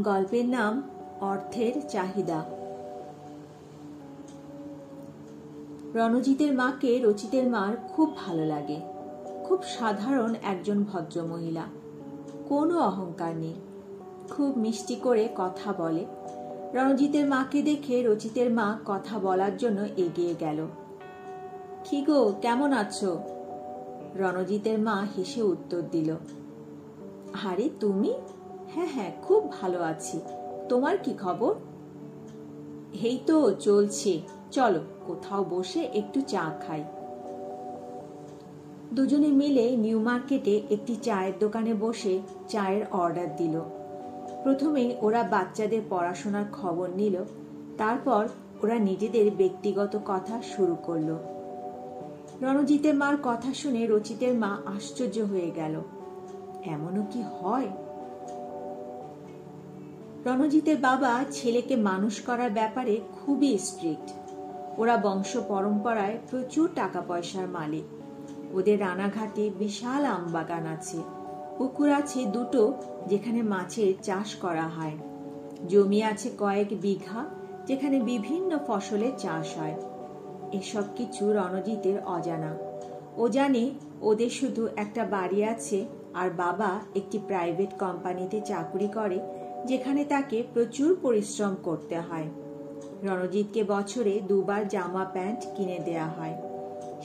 গল্পের নাম অর্থের চাহিদা। রণজিতের মাকে রচিতের মার খুব ভালো লাগে। খুব সাধারণ একজন ভদ্রমহিলা, কোনো অহংকার নেই, খুব মিষ্টি করে কথা বলে। রণজিতের মাকে দেখে রচিতের মা কথা বলার জন্য এগিয়ে গেল। কি গো, কেমন আছো? রণজিতের মা হেসে উত্তর দিল, আরে তুমি? হ্যাঁ হ্যাঁ, খুব ভালো আছি। তোমার কি খবর? এই তো চলছে, চলো কোথাও বসে একটু চা খাই। দুজনে মিলে নিউ মার্কেটে একটি চায়ের দোকানে বসে চায়ের অর্ডার দিল। প্রথমে ওরা বাচ্চাদের পড়াশোনার খবর নিল, তারপর ওরা নিজেদের ব্যক্তিগত কথা শুরু করলো। রণজিতের মার কথা শুনে রচিতের মা আশ্চর্য হয়ে গেল, এমনও কি হয়? রণজিতের বাবা ছেলেকে মানুষ করার ব্যাপারে খুবই স্ট্রিক্ট। ওরা বংশ পরম্পরায় প্রচুর টাকা পয়সার মালিক। ওদের রানাঘাটে বিশাল আম বাগান আছে, পুকুর আছে দুটো যেখানে মাছের চাষ করা হয়, জমি আছে কয়েক বিঘা যেখানে বিভিন্ন ফসলের চাষ হয়। এসব কিছু রণজিতের অজানা। ও জানে ওদের শুধু একটা বাড়ি আছে আর বাবা একটি প্রাইভেট কোম্পানিতে চাকরি করে যেখানে তাকে প্রচুর পরিশ্রম করতে হয়। রণজিৎকে বছরে 2 বার জামা প্যান্ট কিনে দেয়া হয়।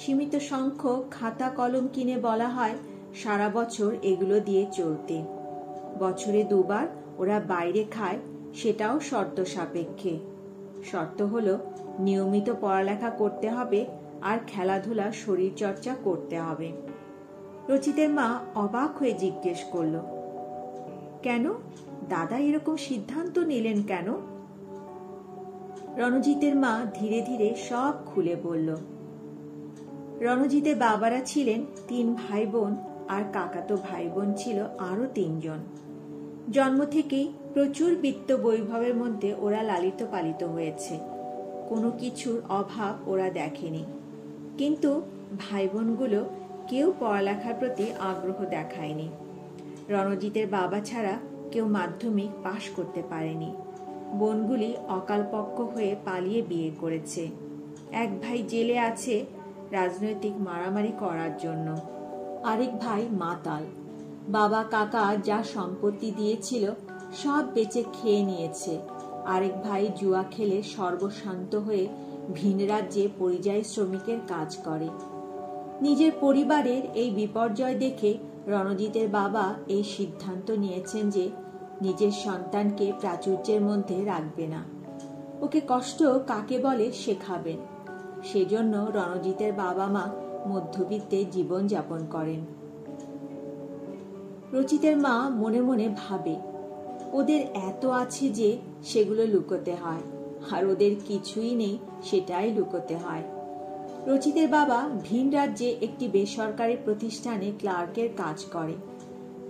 সীমিত সংখ্যক খাতা কলম কিনে বলা হয় সারা বছর এগুলো দিয়ে চলতে। বছরে 2 বার ওরা বাইরে খায়, সেটাও শর্ত সাপেক্ষে। শর্ত হলো নিয়মিত পড়ালেখা করতে হবে আর খেলাধুলা শরীর চর্চা করতে হবে। রচিতের মা অবাক হয়ে জিজ্ঞেস করল, কেন দাদা এরকম সিদ্ধান্ত নিলেন কেন? রণজিতের মা ধীরে ধীরে সব খুলে বলল। রণজিতের বাবারা ছিলেন 3 ভাই বোন আর কাকাতো ভাই বোন ছিল আরো 3 জন। জন্ম থেকেই প্রচুর বিত্ত বৈভবের মধ্যে ওরা লালিত পালিত হয়েছে। কোনো কিছুর অভাব ওরা দেখেনি। কিন্তু ভাই বোনগুলো কেউ পড়ালেখার প্রতি আগ্রহ দেখায়নি। রণজিতের বাবা ছাড়া কেউ মাধ্যমিক পাশ করতে পারেনি। বোনগুলি অকালপক্ষ হয়ে পালিয়ে বিয়ে করেছে। এক ভাই জেলে আছে রাজনৈতিক মারামারি করার জন্য, আরেক ভাই মাতাল। বাবা কাকা যা সম্পত্তি দিয়েছিল সব বেচে খেয়ে নিয়েছে। আরেক ভাই জুয়া খেলে সর্বশান্ত হয়ে ভিন রাজ্যে পরিযায়ী শ্রমিকের কাজ করে। নিজের পরিবারের এই বিপর্যয় দেখে রণজিতের বাবা এই সিদ্ধান্ত নিয়েছেন যে নিজের সন্তানকে প্রাচুর্যের মধ্যে রাখবে না, ওকে কষ্ট কাকে বলে শেখাবেন। সেজন্য রণজিতের বাবা মা মধ্যবিত্তে জীবন যাপন করেন। রচিতের মা মনে মনে ভাবে, ওদের এত আছে যে সেগুলো লুকোতে হয়, আর ওদের কিছুই নেই সেটাই লুকোতে হয়। রচিতের বাবা ভিন রাজ্যে একটি বেসরকারি প্রতিষ্ঠানে ক্লার্কের কাজ করে।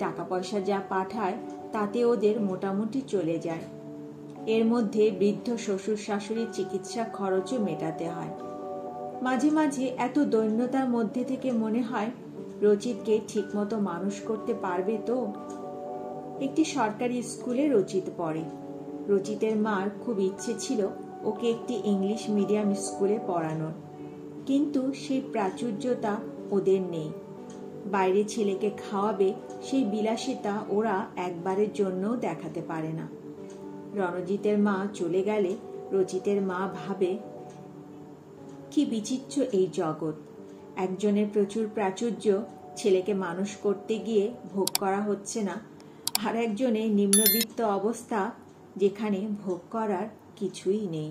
টাকা পয়সা যা পাঠায় তাতে ওদের মোটামুটি চলে যায়। এর মধ্যে বৃদ্ধ শ্বশুর শাশুড়ির চিকিৎসা খরচও মেটাতে হয়। মাঝে মাঝে এত দৈন্যতার মধ্যে থেকে মনে হয় রচিতকে ঠিকমতো মানুষ করতে পারবে তো। একটি সরকারি স্কুলে রচিত পড়ে। রচিতের মার খুব ইচ্ছে ছিল ওকে একটি ইংলিশ মিডিয়াম স্কুলে পড়ানোর, কিন্তু সেই প্রাচুর্যতা ওদের নেই। বাইরে ছেলেকে খাওয়াবে সেই বিলাসিতা ওরা একবারের জন্যও দেখাতে পারে না। রণজিতের মা চলে গেলে রচিতের মা ভাবে, কি বিচিত্র এই জগৎ। একজনের প্রচুর প্রাচুর্য, ছেলেকে মানুষ করতে গিয়ে ভোগ করা হচ্ছে না, আর একজনের নিম্নবিত্ত অবস্থা যেখানে ভোগ করার কিছুই নেই।